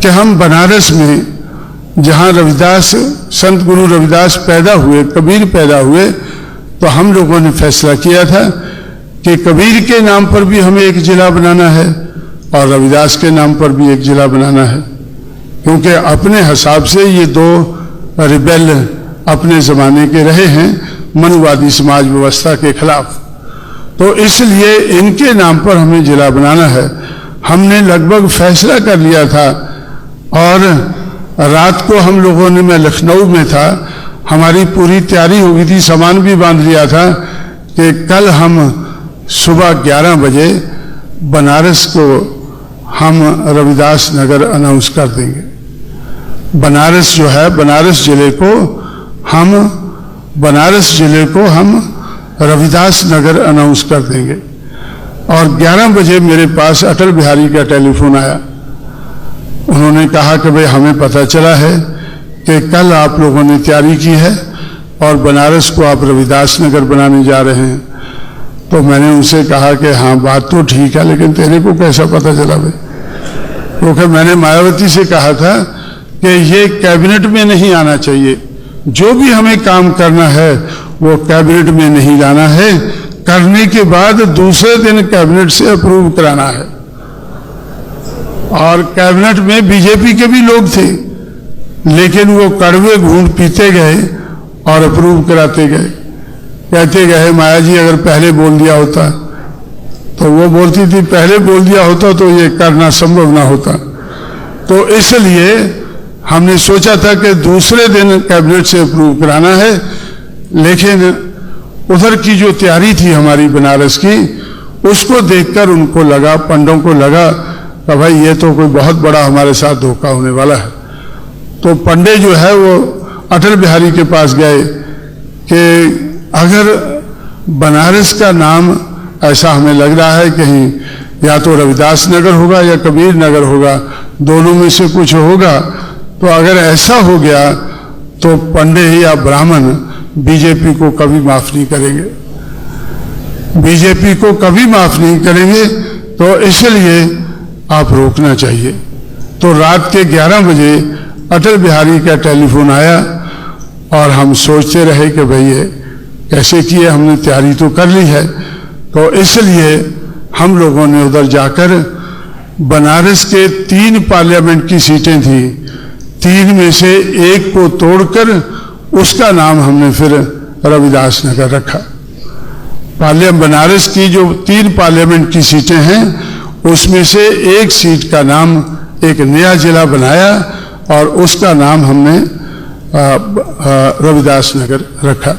कि हम बनारस में जहाँ रविदास, संत गुरु रविदास पैदा हुए, कबीर पैदा हुए, तो हम लोगों ने फैसला किया था कि कबीर के नाम पर भी हमें एक जिला बनाना है और रविदास के नाम पर भी एक जिला बनाना है, क्योंकि अपने हिसाब से ये दो रिबेल अपने ज़माने के रहे हैं मनुवादी समाज व्यवस्था के खिलाफ। तो इसलिए इनके नाम पर हमें जिला बनाना है। हमने लगभग फैसला कर लिया था और रात को हम लोगों ने, मैं लखनऊ में था, हमारी पूरी तैयारी हो गई थी, सामान भी बांध लिया था कि कल हम सुबह 11 बजे बनारस को हम रविदास नगर अनाउंस कर देंगे। बनारस जो है, बनारस जिले को हम रविदास नगर अनाउंस कर देंगे। और 11 बजे मेरे पास अटल बिहारी का टेलीफोन आया। उन्होंने कहा कि भाई हमें पता चला है कि कल आप लोगों ने तैयारी की है और बनारस को आप रविदास नगर बनाने जा रहे हैं। तो मैंने उनसे कहा कि हाँ बात तो ठीक है, लेकिन तेरे को कैसा पता चला भाई? क्योंकि मैंने मायावती से कहा था कि ये कैबिनेट में नहीं आना चाहिए, जो भी हमें काम करना है वो कैबिनेट में नहीं लाना है, करने के बाद दूसरे दिन कैबिनेट से अप्रूव कराना है। और कैबिनेट में बीजेपी के भी लोग थे, लेकिन वो कड़वे घूंट पीते गए और अप्रूव कराते गए। कहते गए माया जी अगर पहले बोल दिया होता, तो वो बोलती थी पहले बोल दिया होता तो ये करना संभव ना होता। तो इसलिए हमने सोचा था कि दूसरे दिन कैबिनेट से अप्रूव कराना है, लेकिन उधर की जो तैयारी थी हमारी बनारस की, उसको देखकर उनको लगा, पंडों को लगा कि भाई ये तो कोई बहुत बड़ा हमारे साथ धोखा होने वाला है। तो पंडे जो है वो अटल बिहारी के पास गए कि अगर बनारस का नाम ऐसा हमें लग रहा है कहीं या तो रविदास नगर होगा या कबीर नगर होगा, दोनों में से कुछ होगा, तो अगर ऐसा हो गया तो पंडे या ब्राह्मण बीजेपी को कभी माफ नहीं करेंगे, बीजेपी को कभी माफ नहीं करेंगे, तो इसलिए आप रोकना चाहिए। तो रात के 11 बजे अटल बिहारी का टेलीफोन आया और हम सोचते रहे कि भाई ये कैसे किए, हमने तैयारी तो कर ली है। तो इसलिए हम लोगों ने उधर जाकर बनारस के 3 पार्लियामेंट की सीटें थी, 3 में से एक को तोड़कर उसका नाम हमने फिर रविदास नगर रखा। बनारस की जो 3 पार्लियामेंट की सीटें हैं उसमें से एक सीट का नाम एक नया जिला बनाया और उसका नाम हमने रविदास नगर रखा।